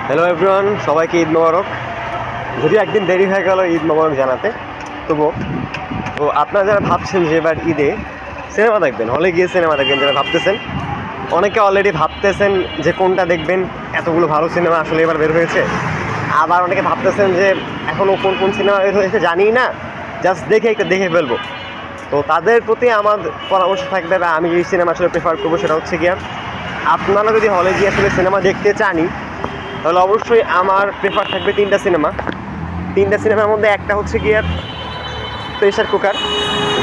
Hello everyone, সবাইকে ঈদ মোবারক। যদি একদিন দেরি হয়ে গেল ঈদ মোবারক জানাতে, তবুও তো আপনারা যারা ভাবছেন যে এবার ঈদে সিনেমা দেখবেন, হলে গিয়ে সিনেমা দেখবেন, যারা ভাবতেছেন, অনেকে অলরেডি ভাবতেছেন যে কোনটা দেখবেন, এতগুলো ভালো সিনেমা আসলে এবার বের হয়েছে। আবার অনেকে ভাবতেছেন যে এখনও কোন কোন সিনেমা বের হয়েছে জানি না, জাস্ট দেখে ফেলবো। তো তাদের প্রতি আমার পরামর্শ থাকবে, বা আমি যে সিনেমা আসলে প্রেফার করবো সেটা হচ্ছে গিয়া, আপনারা যদি হলে গিয়ে আসলে সিনেমা দেখতে চানই, তাহলে অবশ্যই আমার প্রেফার থাকবে তিনটা সিনেমার মধ্যে একটা হচ্ছে গিয়ে প্রেশার কুকার,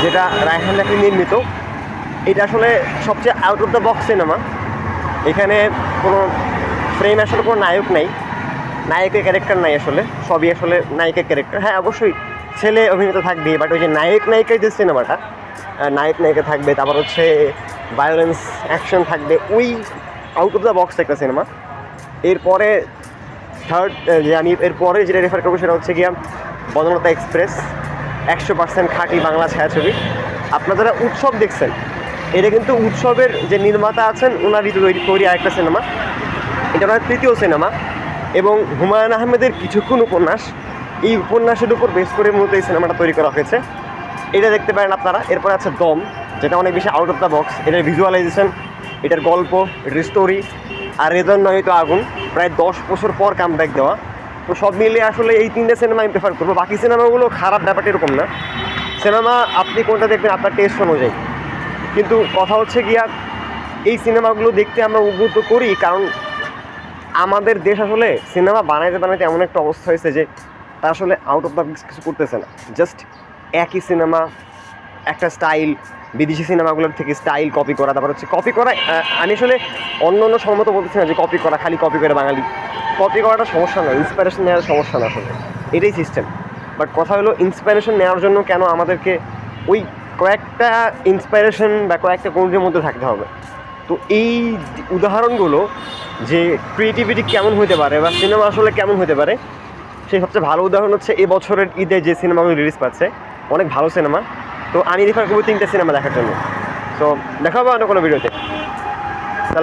যেটা রায়হান রাফি নির্মিত। এটা আসলে সবচেয়ে out of the box cinema. এখানে কোনো ফ্রেম আসলে কোনো নায়ক নেই, নায়কের ক্যারেক্টার নাই, আসলে সবই আসলে নায়কের ক্যারেক্টার। হ্যাঁ, অবশ্যই ছেলে অভিনেতা থাকবে, বাট ওই যে নায়িকার যে সিনেমাটা, নায়িকা থাকবে, তারপর হচ্ছে ভায়োলেন্স অ্যাকশন থাকবে, ওই আউট অফ দ্য বক্স একটা সিনেমা। এরপরে থার্ড যে আমি এরপরে যেটা রেফার করবো সেটা হচ্ছে গিয়া বনলতা এক্সপ্রেস, 100% খাঁটি বাংলা ছায়াছবি। আপনারা যারা উৎসব দেখছেন, এটা কিন্তু উৎসবের যে নির্মাতা আছেন ওনারই তৈরি আরেকটা সিনেমা। এটা ওনার তৃতীয় সিনেমা, এবং হুমায়ুন আহমেদের কিছুক্ষণ উপন্যাস, এই উপন্যাসের উপর বেস করে মূলত এই সিনেমাটা তৈরি করা হয়েছে। এটা দেখতে পারেন আপনারা। এরপরে আছে দম, যেটা অনেক বেশি আউট অফ দ্য বক্স। এটার ভিজুয়ালাইজেশন, এটার গল্প, এটার স্টোরি, আর রেজন নয়তো আগুন, প্রায় 10 বছর পর কামব্যাক দেওয়া। তো সব মিলিয়ে আসলে এই তিনটে সিনেমা আমি প্রেফার করবো। বাকি সিনেমাগুলো খারাপ, ব্যাপারটা এরকম না। সিনেমা আপনি কোনটা দেখবেন আপনার টেস্ট অনুযায়ী, কিন্তু কথা হচ্ছে গিয়া এই সিনেমাগুলো দেখতে আমরা উদ্বুদ্ধ করি, কারণ আমাদের দেশ আসলে সিনেমা বানাইতে এমন একটা অবস্থা হয়েছে যে তারা আসলে আউট অফ দ্য বক্স কিছু করতেছে না। জাস্ট একই সিনেমা, একটা স্টাইল, বিদেশি সিনেমাগুলোর থেকে স্টাইল কপি করা, তারপর হচ্ছে কপি করা। আমি আসলে অন্য সম্মত বলতেছি না যে কপি করা, খালি কপি করে বাঙালি কপি করাটা সমস্যা নয়, ইন্সপিরেশন নেওয়ার সমস্যা না, আসলে এটাই সিস্টেম। বাট কথা হলো, ইন্সপিরেশন নেওয়ার জন্য কেন আমাদেরকে ওই কয়েকটা ইন্সপিরেশন বা কয়েকটা কোণের মধ্যে থাকতে হবে? তো এই উদাহরণগুলো যে ক্রিয়েটিভিটি কেমন হতে পারে বা সিনেমা আসলে কেমন হতে পারে, সেই সবচেয়ে ভালো উদাহরণ হচ্ছে এবছরের ঈদে যে সিনেমাগুলো রিলিজ পাচ্ছে, অনেক ভালো সিনেমা। তো আমি রেফার করবো তিনটে সিনেমা দেখার জন্য। তো দেখা হবে অন্য কোনো ভিডিওতে।